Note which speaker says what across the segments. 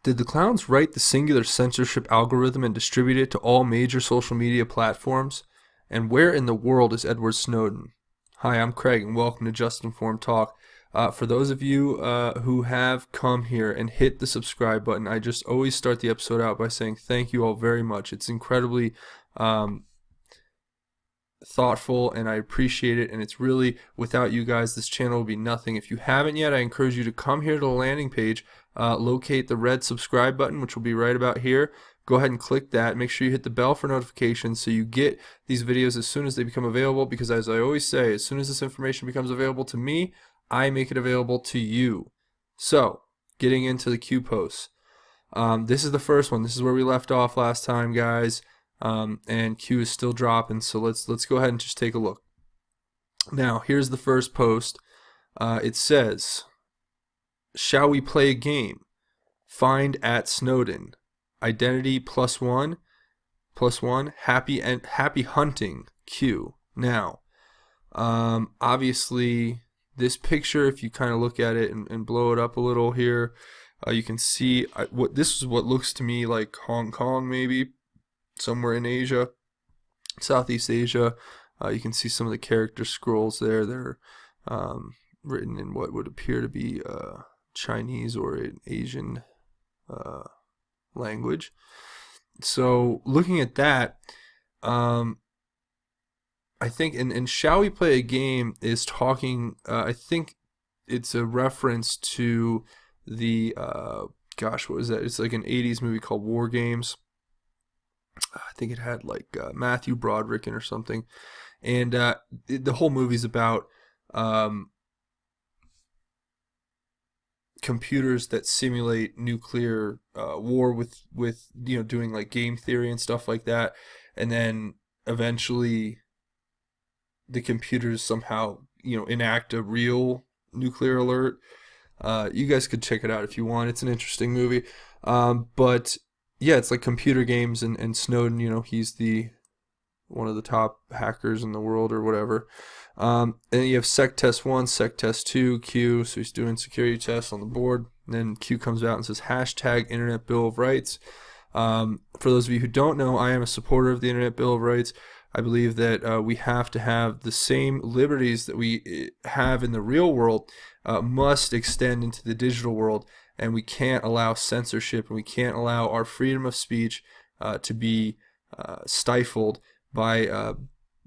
Speaker 1: Did the clowns write the singular censorship algorithm and distribute it to all major social media platforms? And where in the world is Edward Snowden? Hi, I'm Craig, and welcome to Just Informed Talk. For those of you who have come here and hit the subscribe button, I just always start the episode out by saying thank you all very much. It's incredibly thoughtful, and I appreciate it, and it's really, without you guys, this channel would be nothing. If you haven't yet, I encourage you to come here to the landing page, locate the red subscribe button, which will be right about here. Go ahead and click that. Make sure you hit the bell for notifications so you get these videos as soon as they become available, because as I always say, as soon as this information becomes available to me, I make it available to you. So, getting into the Q posts. This is the first one. This is where we left off last time, guys. And Q is still dropping, so let's go ahead and just take a look. Now, here's the first post. It says, "Shall we play a game? Find at Snowden. Identity +1, +1. Happy hunting. Q." Now, obviously, this picture, if you kind of look at it and blow it up a little here, you can see what this is. What looks to me like Hong Kong, maybe somewhere in Asia, Southeast Asia. You can see some of the character scrolls there. They're written in what would appear to be Chinese or an Asian language. So looking at that, I think, and shall we play a game is talking, I think it's a reference to the, gosh, what was that? It's like an 80s movie called War Games. I think it had like Matthew Broderick in or something, and the whole movie's about computers that simulate nuclear war with doing like game theory and stuff like that, and then eventually the computers somehow enact a real nuclear alert. You guys could check it out if you want. It's an interesting movie, but yeah, it's like computer games, and Snowden, he's one of the top hackers in the world or whatever. And you have Sec Test 1, Sec Test 2, Q, so he's doing security tests on the board. And then Q comes out and says, hashtag Internet Bill of Rights. For those of you who don't know, I am a supporter of the Internet Bill of Rights. I believe that we have to have the same liberties that we have in the real world must extend into the digital world. And we can't allow censorship, and we can't allow our freedom of speech to be stifled by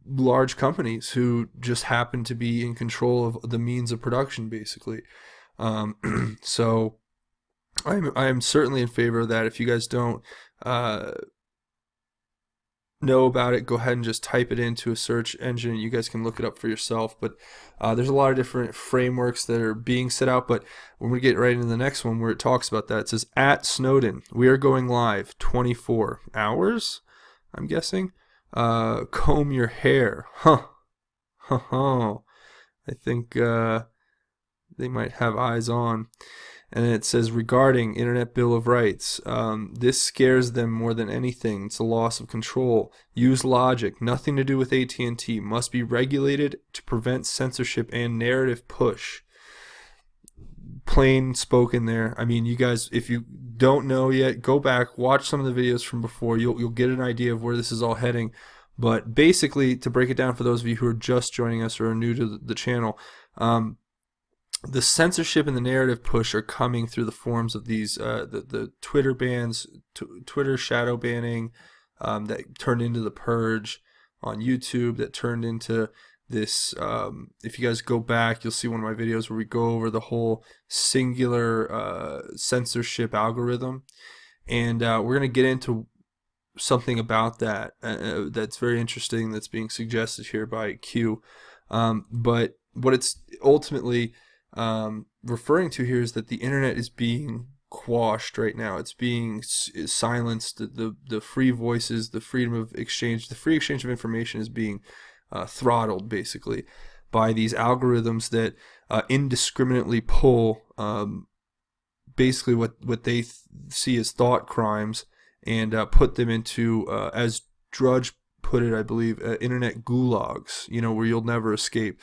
Speaker 1: large companies who just happen to be in control of the means of production, basically. So I'm certainly in favor of that. If you guys don't know about it, go ahead and just type it into a search engine. You guys can look it up for yourself, but there's a lot of different frameworks that are being set out. But when we get right into the next one where it talks about that, it says, at Snowden, we are going live 24 hours, I'm guessing. Comb your hair. I think they might have eyes on. And it says, regarding Internet Bill of Rights, this scares them more than anything. It's a loss of control. Use logic. Nothing to do with AT&T. Must be regulated to prevent censorship and narrative push. Plain spoken there. I mean, you guys, if you don't know yet, go back, watch some of the videos from before. You'll get an idea of where this is all heading. But basically, to break it down for those of you who are just joining us or are new to the channel, the censorship and the narrative push are coming through the forms of these the Twitter bans, Twitter shadow banning, that turned into the purge on YouTube, that turned into this. If you guys go back, you'll see one of my videos where we go over the whole singular censorship algorithm, and we're going to get into something about that that's very interesting, that's being suggested here by Q. But what it's ultimately referring to here is that the internet is being quashed right now. It's being silenced. The free voices, the freedom of exchange, the free exchange of information is being throttled, basically, by these algorithms that indiscriminately pull basically what they see as thought crimes and put them into, as Drudge put it, I believe, internet gulags, where you'll never escape.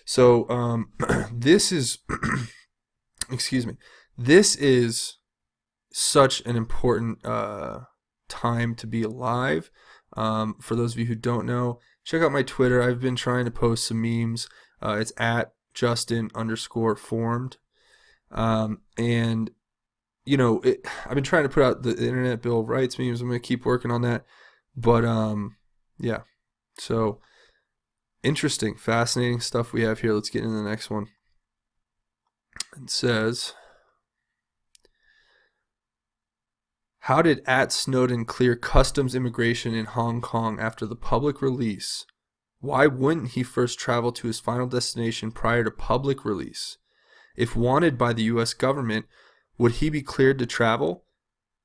Speaker 1: So this is, excuse me, this is such an important time to be alive. For those of you who don't know, check out my Twitter. I've been trying to post some memes. It's at Justin_formed. And I've been trying to put out the Internet Bill of Rights memes. I'm going to keep working on that. But yeah. So interesting, fascinating stuff we have here. Let's get into the next one. It says, how did @Snowden clear customs immigration in Hong Kong after the public release? Why wouldn't he first travel to his final destination prior to public release? If wanted by the U.S. government, would he be cleared to travel?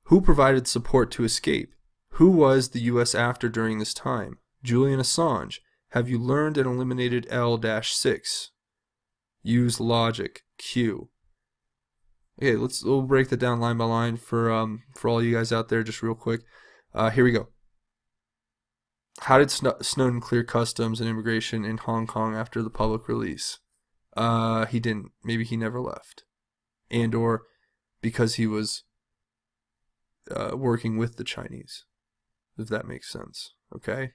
Speaker 1: Who provided support to escape? Who was the U.S. after during this time? Julian Assange. Have you learned and eliminated L-6? Use logic. Q. Okay, we'll break that down line by line for all you guys out there, just real quick. Here we go. How did Snowden clear customs and immigration in Hong Kong after the public release? He didn't. Maybe he never left, or because he was working with the Chinese, if that makes sense. Okay.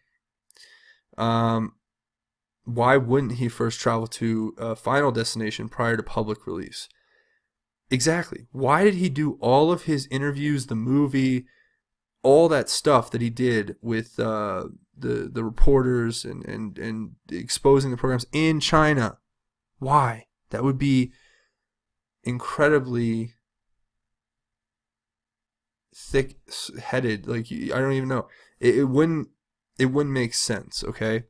Speaker 1: Why wouldn't he first travel to a final destination prior to public release? Exactly. Why did he do all of his interviews, the movie, all that stuff that he did with the reporters and exposing the programs in China? Why? That would be incredibly thick-headed. Like, I don't even know. It wouldn't make sense. Okay.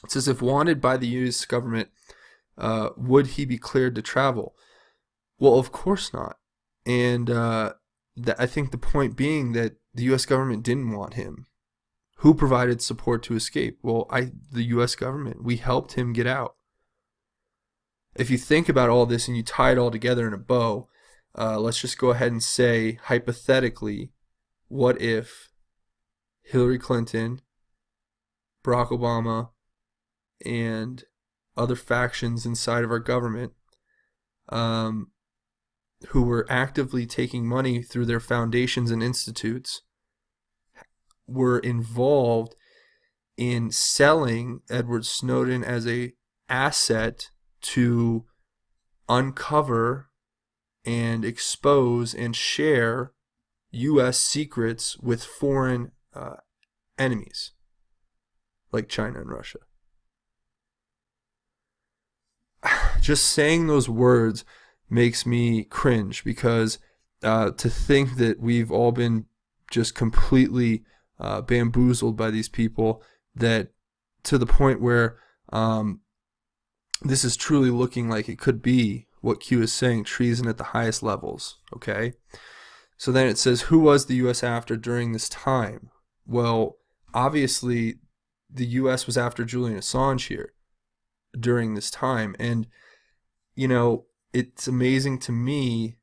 Speaker 1: It says, if wanted by the U.S. government, would he be cleared to travel? Well, of course not. And I think the point being that the U.S. government didn't want him. Who provided support to escape? Well, the U.S. government. We helped him get out. If you think about all this and you tie it all together in a bow, let's just go ahead and say, hypothetically, what if Hillary Clinton, Barack Obama, and other factions inside of our government who were actively taking money through their foundations and institutes were involved in selling Edward Snowden as a asset to uncover and expose and share U.S. secrets with foreign enemies like China and Russia. Just saying those words makes me cringe, because to think that we've all been just completely bamboozled by these people, that to the point where this is truly looking like it could be what Q is saying, treason at the highest levels. Okay, so then it says, who was the U.S. after during this time? Well, obviously the U.S. was after Julian Assange here during this time. And it's amazing to me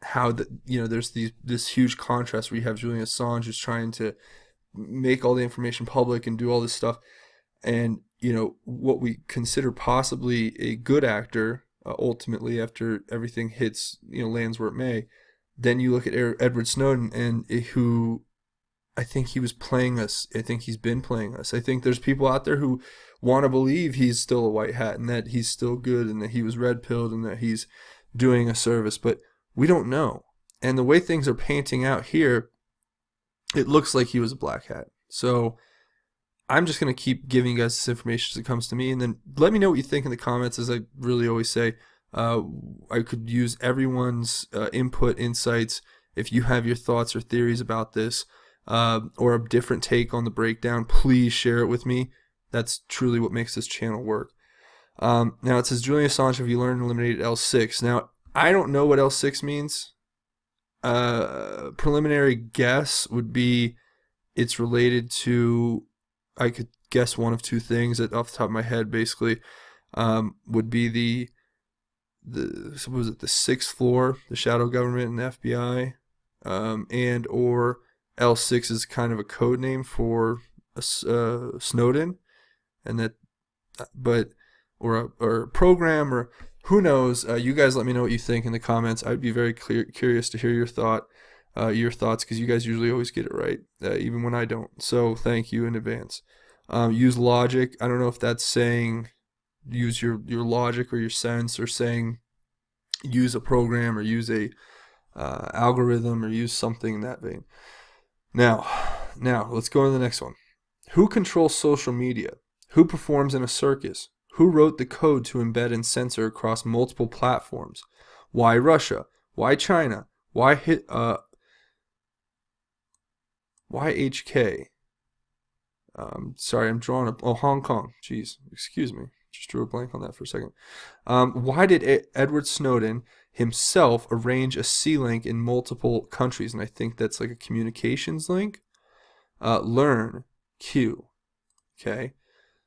Speaker 1: how there's this huge contrast where you have Julian Assange, who's trying to make all the information public and do all this stuff, and what we consider possibly a good actor, ultimately, after everything hits lands where it may. Then you look at Edward Snowden, and who I think he was playing us. I think he's been playing us. I think there's people out there who want to believe he's still a white hat and that he's still good and that he was red-pilled and that he's doing a service, but we don't know. And the way things are painting out here, it looks like he was a black hat. So I'm just going to keep giving you guys this information as it comes to me, and then let me know what you think in the comments. As I really always say, I could use everyone's input, insights. If you have your thoughts or theories about this, or a different take on the breakdown, please share it with me. That's truly what makes this channel work. Now it says, Julian Assange, have you learned and eliminated L6? Now, I don't know what L6 means. Preliminary guess would be it's related to, I could guess one of two things off the top of my head, basically, would be the sixth floor, the shadow government and the FBI, and or L6 is kind of a code name for Snowden, and that, or a program, or who knows? You guys, let me know what you think in the comments. I'd be very curious to hear your thoughts, because you guys usually always get it right, even when I don't. So thank you in advance. Use logic. I don't know if that's saying use your logic or your sense, or saying use a program or use a algorithm or use something in that vein. Now, let's go to the next one. Who controls social media? Who performs in a circus? Who wrote the code to embed and censor across multiple platforms? Why Russia? Why China? Why HK? Sorry, I'm drawing up. Oh, Hong Kong. Jeez, excuse me. Just drew a blank on that for a second. Why did Edward Snowden himself arrange a C-link in multiple countries? And I think that's like a communications link. Learn Q. Okay.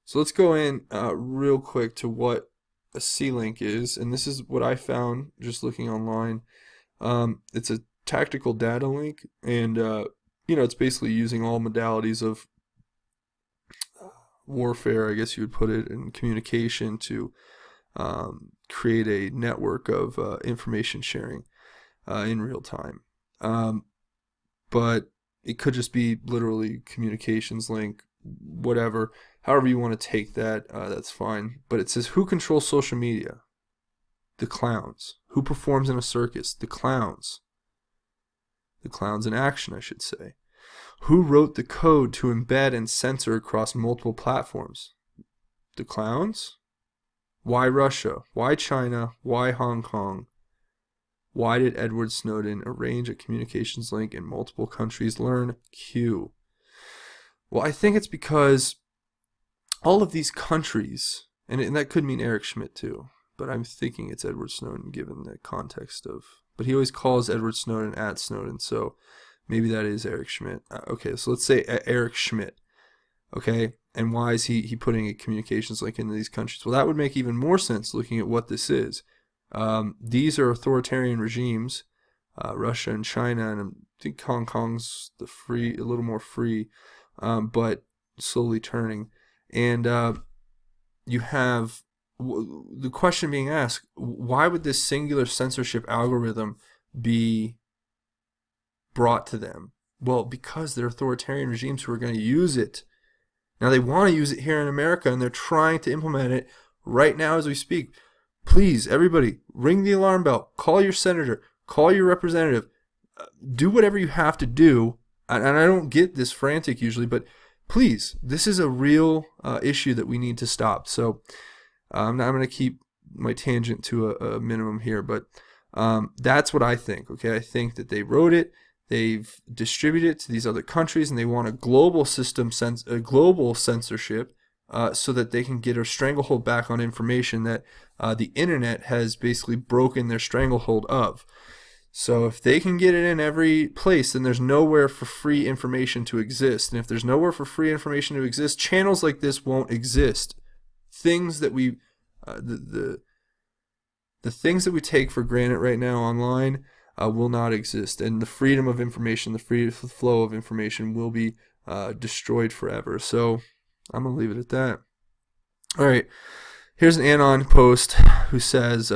Speaker 1: So let's go in real quick to what a C-link is. And this is what I found just looking online. It's a tactical data link. And, it's basically using all modalities of warfare, I guess you would put it, in communication to create a network of information sharing in real time. But it could just be literally communications link, whatever. However you want to take that, that's fine. But it says, who controls social media? The clowns. Who performs in a circus? The clowns. The clowns in action, I should say. Who wrote the code to embed and censor across multiple platforms? The clowns? Why Russia? Why China? Why Hong Kong? Why did Edward Snowden arrange a communications link in multiple countries? Learn Q. Well, I think it's because all of these countries, and that could mean Eric Schmidt too, but I'm thinking it's Edward Snowden given the context of, but he always calls Edward Snowden at Snowden, so maybe that is Eric Schmidt. Okay, so let's say Eric Schmidt. Okay, and why is he putting a communications link into these countries? Well, that would make even more sense looking at what this is. These are authoritarian regimes, Russia and China, and I think Hong Kong's a little more free, but slowly turning. And you have the question being asked, why would this singular censorship algorithm be brought to them? Well, because they're authoritarian regimes who are going to use it. Now, they want to use it here in America, and they're trying to implement it right now as we speak. Please, everybody, ring the alarm bell. Call your senator. Call your representative. Do whatever you have to do. And I don't get this frantic usually, but please, this is a real issue that we need to stop. So I'm going to keep my tangent to a minimum here, but that's what I think. Okay, I think that they wrote it. They've distributed it to these other countries, and they want a global system, a global censorship, so that they can get a stranglehold back on information that the internet has basically broken their stranglehold of. So if they can get it in every place, then there's nowhere for free information to exist. And if there's nowhere for free information to exist, channels like this won't exist. Things that we, the things that we take for granted right now online will not exist, and the freedom of information, the free flow of information will be destroyed forever. So I'm going to leave it at that. All right, here's an ANON post who says,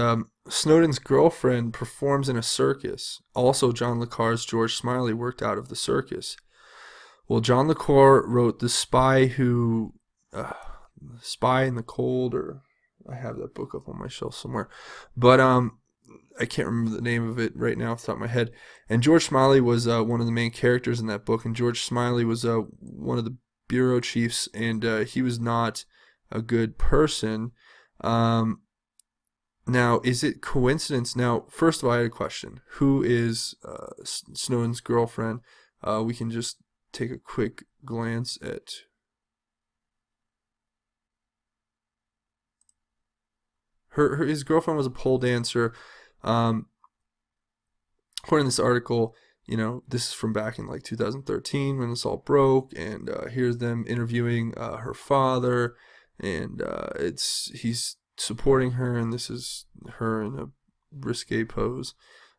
Speaker 1: Snowden's girlfriend performs in a circus. Also, John le Carre's George Smiley worked out of the circus. Well, John le Carre wrote The Spy Spy in the Cold, or I have that book up on my shelf somewhere. But I can't remember the name of it right now off the top of my head. And George Smiley was one of the main characters in that book. And George Smiley was one of the bureau chiefs, and he was not a good person. Now, is it coincidence? Now, first of all, I had a question. Who is Snowden's girlfriend? We can just take a quick glance at his girlfriend was a pole dancer. According to this article, this is from back in like 2013 when this all broke, and here's them interviewing her father, and he's supporting her, and this is her in a risque pose.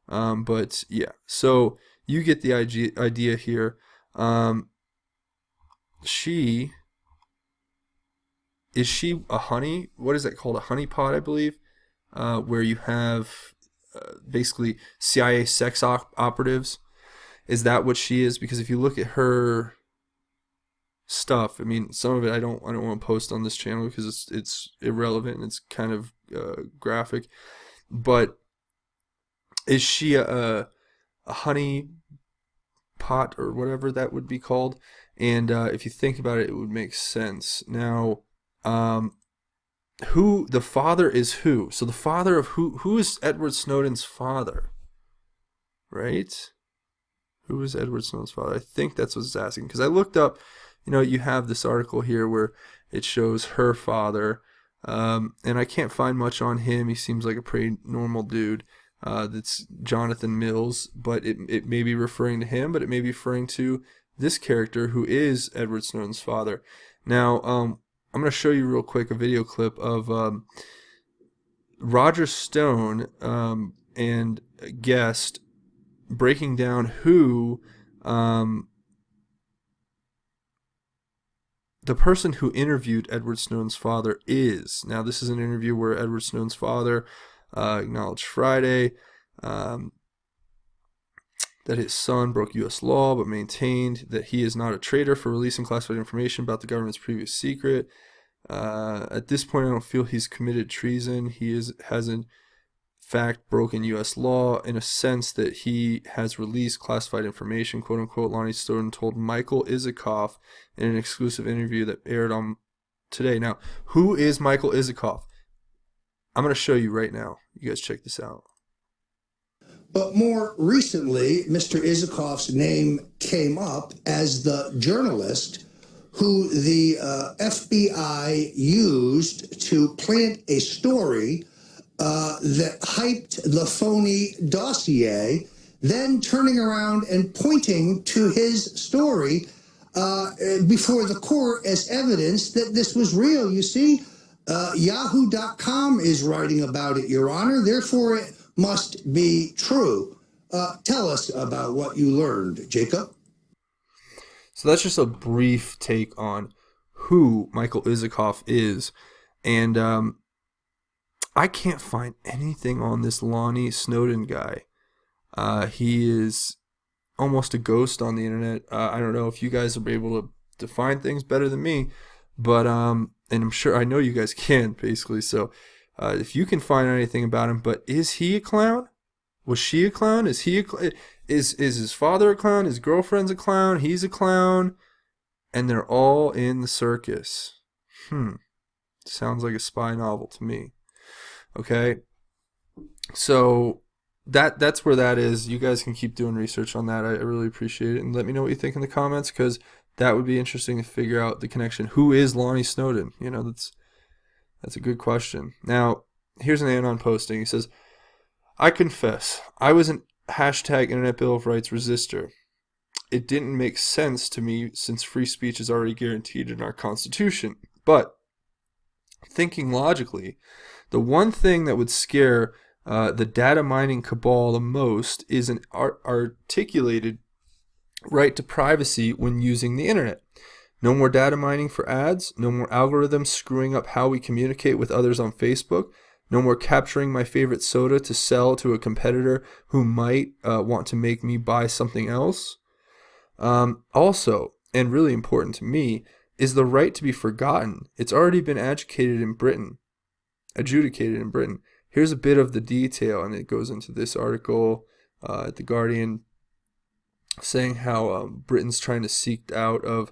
Speaker 1: But yeah, so you get the idea here. Is she a honey? What is that called? A honeypot, I believe. where you have basically CIA sex operatives. Is that what she is? Because if you look at her stuff, I mean, some of it I don't want to post on this channel because it's irrelevant and it's kind of graphic. But is she a honey pot or whatever that would be called? And if you think about it, it would make sense. Now, who the father is who? So the father of who is Edward Snowden's father? Right? Who is Edward Snowden's father? I think that's what it's asking. Because I looked up, you have this article here where it shows her father. And I can't find much on him. He seems like a pretty normal dude. That's Jonathan Mills. But it may be referring to him, but it may be referring to this character who is Edward Snowden's father. Now, I'm going to show you real quick a video clip of Roger Stone and a guest breaking down who the person who interviewed Edward Snowden's father is. Now, this is an interview where Edward Snowden's father acknowledged Friday that his son broke U.S. law but maintained that he is not a traitor for releasing classified information about the government's previous secret. At this point, I don't feel he's committed treason. He has in fact broken U.S. law in a sense that he has released classified information, quote unquote. Lonnie Snowden told Michael Isikoff in an exclusive interview that aired on today. Now, who is Michael Isikoff? I'm going to show you right now. You guys check this out.
Speaker 2: But more recently, Mr. Isikoff's name came up as the journalist who the FBI used to plant a story that hyped the phony dossier, then turning around and pointing to his story before the court as evidence that this was real. You see, Yahoo.com is writing about it, Your Honor. Therefore, it must be true. Tell us about what you learned, Jacob.
Speaker 1: So that's just a brief take on who Michael Isikoff is. And I can't find anything on this Lonnie Snowden guy. He is almost a ghost on the internet. I don't know if you guys are able to find things better than me, but and I'm sure I know you guys can, basically. So if you can find anything about him, but is he a clown? Was she a clown? Is he is his father a clown? His girlfriend's a clown? He's a clown, and they're all in the circus. Sounds like a spy novel to me. Okay, so that's where that is. You guys can keep doing research on that. I really appreciate it, and let me know what you think in the comments, because that would be interesting to figure out the connection. Who is Lonnie Snowden? That's a good question. Now, here's an ANON posting. He says, I confess, I was an hashtag Internet Bill of Rights resistor. It didn't make sense to me since free speech is already guaranteed in our Constitution. But thinking logically, the one thing that would scare the data mining cabal the most is an articulated right to privacy when using the internet. No more data mining for ads. No more algorithms screwing up how we communicate with others on Facebook. No more capturing my favorite soda to sell to a competitor who might want to make me buy something else. Also, and really important to me, is the right to be forgotten. It's already been adjudicated in Britain. Here's a bit of the detail, and it goes into this article at The Guardian, saying how Britain's trying to seek to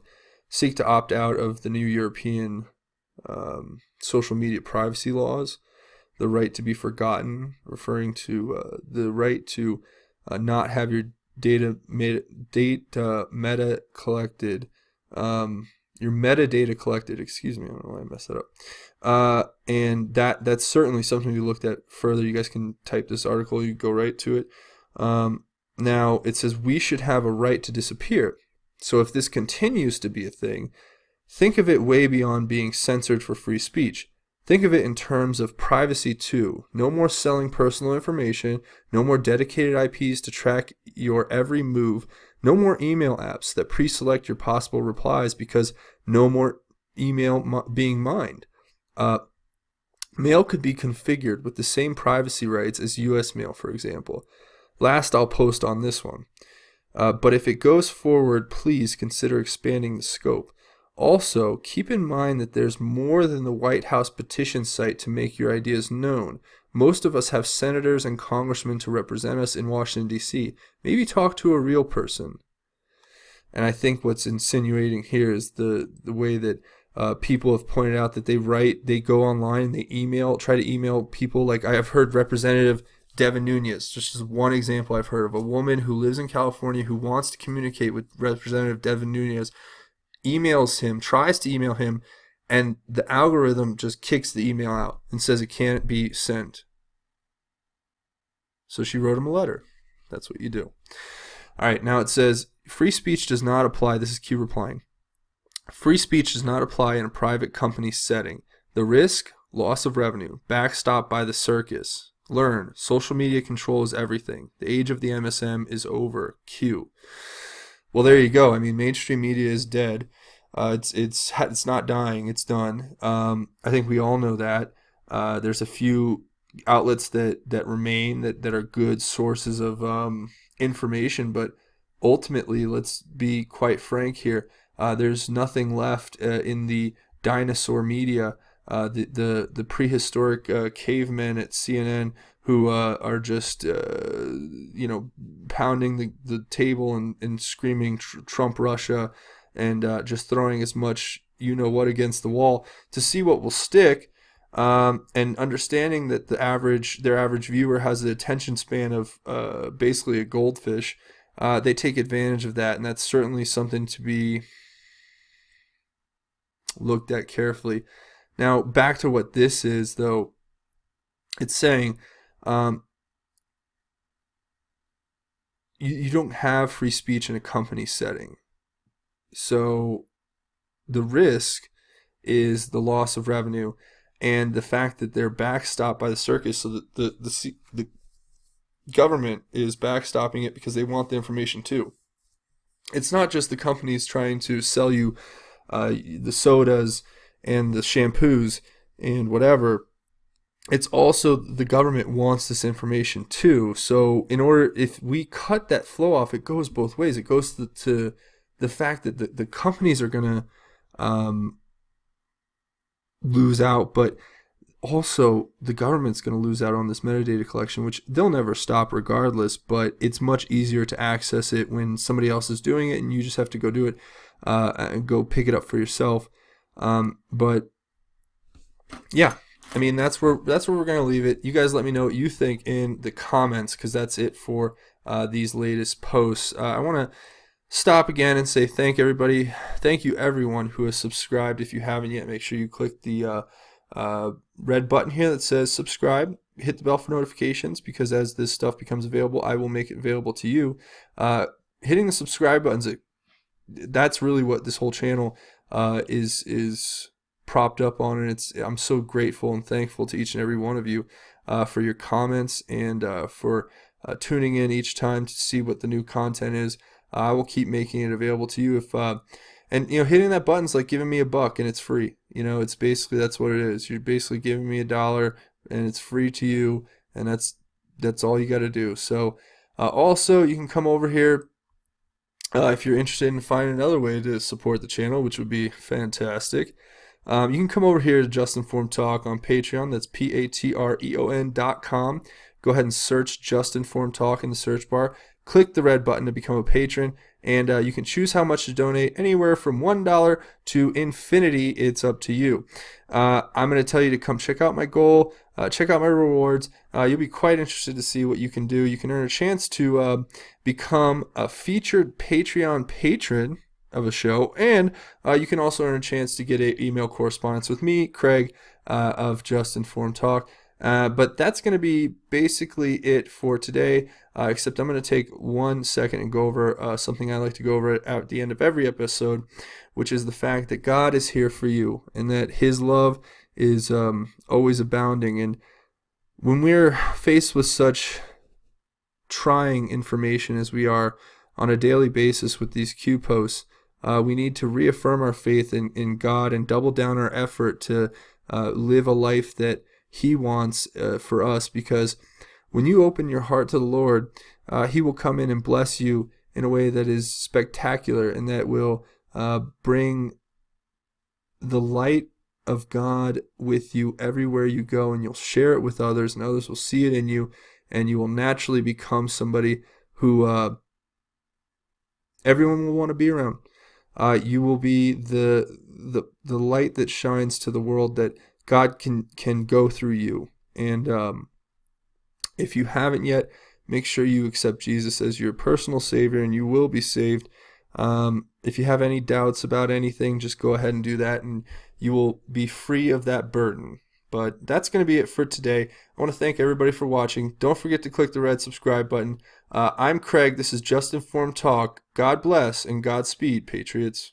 Speaker 1: opt out of the new European social media privacy laws. The right to be forgotten, referring to the right to not have your data meta collected. Your metadata collected, excuse me, I don't know why I messed that up. And that's certainly something we looked at further. You guys can type this article, you go right to it. Now, it says we should have a right to disappear. So if this continues to be a thing, think of it way beyond being censored for free speech. Think of it in terms of privacy too. No more selling personal information, no more dedicated IPs to track your every move, no more email apps that pre-select your possible replies because no more email being mined. Mail could be configured with the same privacy rights as U.S. mail, for example. Last, I'll post on this one. But if it goes forward, please consider expanding the scope. Also, keep in mind that there's more than the White House petition site to make your ideas known. Most of us have senators and congressmen to represent us in Washington, D.C. Maybe talk to a real person. And I think what's insinuating here is the way that people have pointed out that they go online, they try to email people. Like I have heard Representative Devin Nunes, just as one example I've heard of a woman who lives in California who wants to communicate with Representative Devin Nunes, emails him, tries to email him, and the algorithm just kicks the email out and says it can't be sent. So she wrote him a letter. That's what you do. All right, now it says, free speech does not apply. This is Q replying. Free speech does not apply in a private company setting. The risk, loss of revenue, backstop by the circus. Learn, social media controls everything. The age of the MSM is over. Q. Well, there you go. I mean, mainstream media is dead. It's not dying. It's done. I think we all know that. There's a few outlets that remain that are good sources of information, but ultimately, let's be quite frank here. There's nothing left in the dinosaur media. The prehistoric cavemen at CNN who are just pounding the table and screaming Trump Russia and just throwing as much what against the wall to see what will stick, and understanding that their average viewer has the attention span of basically a goldfish. They take advantage of that, and that's certainly something to be looked at carefully. Now, back to what this is, though. It's saying you don't have free speech in a company setting. So the risk is the loss of revenue and the fact that they're backstopped by the circus. So that the government is backstopping it because they want the information too. It's not just the companies trying to sell you the sodas and the shampoos and whatever. It's also the government wants this information too. So if we cut that flow off, it goes both ways. It goes to the fact that the companies are going to lose out, but also the government's going to lose out on this metadata collection, which they'll never stop regardless, but it's much easier to access it when somebody else is doing it and you just have to go do it and go pick it up for yourself. But yeah, I mean, that's where we're going to leave it. You guys let me know what you think in the comments, because that's it for these latest posts. I want to stop again and say thank you everyone who has subscribed. If you haven't yet, make sure you click the red button here that says subscribe. Hit the bell for notifications, because as this stuff becomes available, I will make it available to you. Hitting the subscribe buttons, that's really what this whole channel is propped up on, and I'm so grateful and thankful to each and every one of you for your comments and for tuning in each time to see what the new content is. I will keep making it available to you. Hitting that button's like giving me $1 and it's free. It's basically, that's what it is. You're basically giving me $1 and it's free to you, and that's all you got to do. So also, you can come over here if you're interested in finding another way to support the channel, which would be fantastic. You can come over here to Just Informed Talk on Patreon. That's patreon.com. Go ahead and search Just Informed Talk in the search bar. Click the red button to become a patron, and you can choose how much to donate, anywhere from $1 to infinity. It's up to you. I'm going to tell you to come check out my goal, check out my rewards. You'll be quite interested to see what you can do. You can earn a chance to become a featured Patreon patron of a show, and you can also earn a chance to get an email correspondence with me, Craig, of Just Informed Talk. But that's going to be basically it for today, except I'm going to take 1 second and go over something I like to go over at the end of every episode, which is the fact that God is here for you and that His love is always abounding. And when we're faced with such trying information as we are on a daily basis with these Q posts, we need to reaffirm our faith in God and double down our effort to live a life that He wants for us, because when you open your heart to the Lord, He will come in and bless you in a way that is spectacular, and that will bring the light of God with you everywhere you go, and you'll share it with others, and others will see it in you, and you will naturally become somebody who everyone will want to be around. You will be the light that shines to the world, that God can go through you. And if you haven't yet, make sure you accept Jesus as your personal Savior, and you will be saved. If you have any doubts about anything, just go ahead and do that, and you will be free of that burden. But that's going to be it for today. I want to thank everybody for watching. Don't forget to click the red subscribe button. I'm Craig. This is Just Informed Talk. God bless and Godspeed, Patriots.